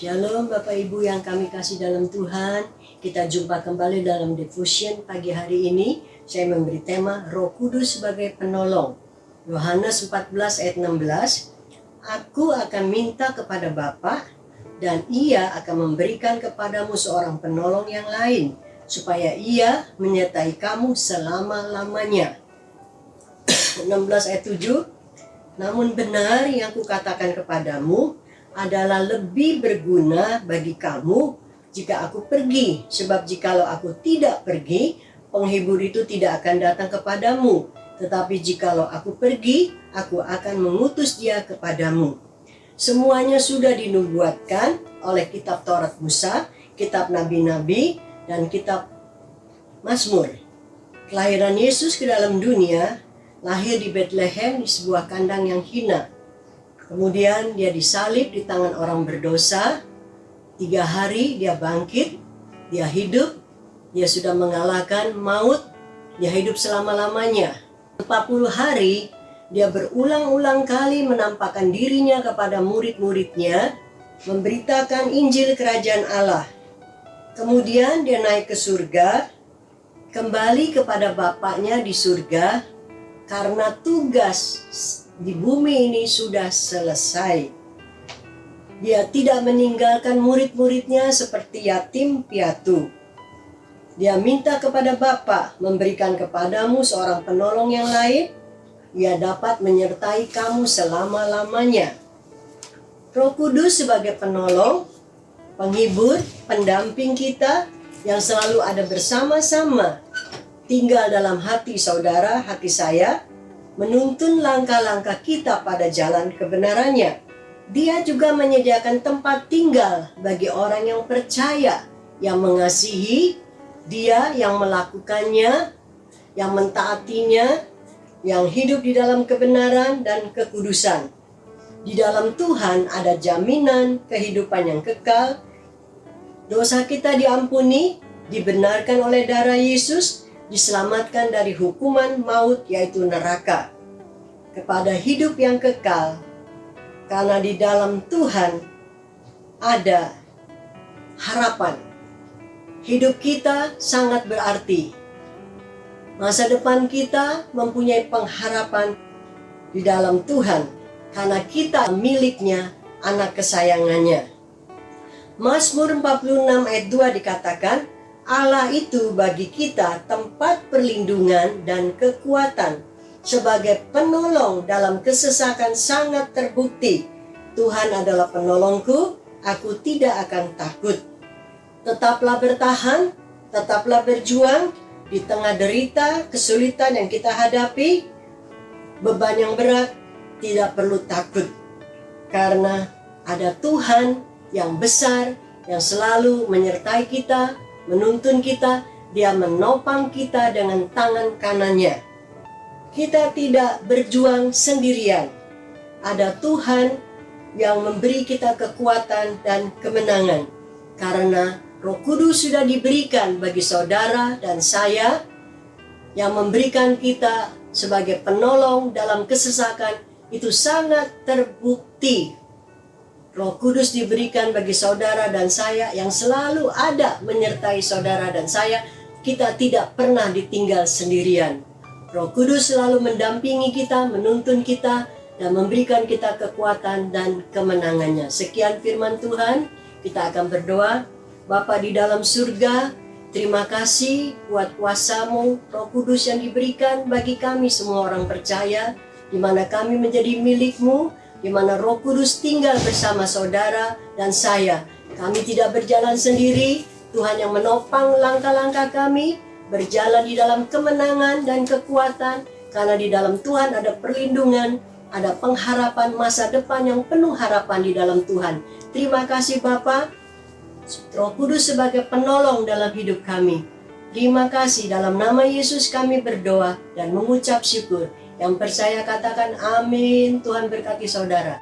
Shalom Bapak Ibu yang kami kasih dalam Tuhan. Kita jumpa kembali dalam devotion pagi hari ini. Saya memberi tema Roh Kudus sebagai penolong. Yohanes 14 ayat 16. Aku akan minta kepada Bapa dan Ia akan memberikan kepadamu seorang penolong yang lain, supaya Ia menyertai kamu selama-lamanya. 16 ayat 7. Namun benar yang kukatakan kepadamu adalah lebih berguna bagi kamu jika aku pergi. Sebab jikalau aku tidak pergi, penghibur itu tidak akan datang kepadamu. Tetapi jikalau aku pergi, aku akan mengutus dia kepadamu. Semuanya sudah dinubuatkan oleh kitab Taurat Musa, kitab Nabi-Nabi, dan kitab Mazmur. Kelahiran Yesus ke dalam dunia, lahir di Bethlehem di sebuah kandang yang hina. Kemudian dia disalib di tangan orang berdosa. 3 hari dia bangkit, dia hidup, dia sudah mengalahkan maut, dia hidup selama-lamanya. 40 hari dia berulang-ulang kali menampakkan dirinya kepada murid-muridnya, memberitakan Injil Kerajaan Allah. Kemudian dia naik ke surga, kembali kepada Bapaknya di surga, karena tugas di bumi ini sudah selesai. Dia tidak meninggalkan murid-muridnya seperti yatim piatu. Dia minta kepada Bapa memberikan kepadamu seorang penolong yang lain. Ia dapat menyertai kamu selama-lamanya. Roh Kudus sebagai penolong, penghibur, pendamping kita yang selalu ada bersama-sama, tinggal dalam hati saudara, hati saya, menuntun langkah-langkah kita pada jalan kebenarannya. Dia juga menyediakan tempat tinggal bagi orang yang percaya, yang mengasihi Dia, yang melakukannya, yang mentaatinya, yang hidup di dalam kebenaran dan kekudusan. Di dalam Tuhan ada jaminan kehidupan yang kekal. Dosa kita diampuni, dibenarkan oleh darah Yesus, diselamatkan dari hukuman maut yaitu neraka, kepada hidup yang kekal, karena di dalam Tuhan ada harapan. Hidup kita sangat berarti. Masa depan kita mempunyai pengharapan di dalam Tuhan, karena kita miliknya, anak kesayangannya. Mazmur 46 ayat 2 dikatakan, Allah itu bagi kita tempat perlindungan dan kekuatan. Sebagai penolong dalam kesesakan sangat terbukti. Tuhan adalah penolongku, aku tidak akan takut. Tetaplah bertahan, tetaplah berjuang di tengah derita, kesulitan yang kita hadapi, beban yang berat, tidak perlu takut. Karena ada Tuhan yang besar, yang selalu menyertai kita, menuntun kita, dia menopang kita dengan tangan kanannya. Kita tidak berjuang sendirian. Ada Tuhan yang memberi kita kekuatan dan kemenangan. Karena Roh Kudus sudah diberikan bagi saudara dan saya, yang memberikan kita sebagai penolong dalam kesesakan, itu sangat terbukti. Roh Kudus diberikan bagi saudara dan saya yang selalu ada menyertai saudara dan saya. Kita tidak pernah ditinggal sendirian. Roh Kudus selalu mendampingi kita, menuntun kita, dan memberikan kita kekuatan dan kemenangannya. Sekian firman Tuhan, kita akan berdoa. Bapa di dalam surga, terima kasih buat kuasa-Mu, Roh Kudus yang diberikan bagi kami semua orang percaya, di mana kami menjadi milik-Mu, di mana Roh Kudus tinggal bersama saudara dan saya. Kami tidak berjalan sendiri, Tuhan yang menopang langkah-langkah kami, berjalan di dalam kemenangan dan kekuatan, karena di dalam Tuhan ada perlindungan, ada pengharapan masa depan yang penuh harapan di dalam Tuhan. Terima kasih Bapa, Roh Kudus sebagai penolong dalam hidup kami. Terima kasih, dalam nama Yesus kami berdoa dan mengucap syukur. Yang percaya katakan amin. Tuhan berkati saudara.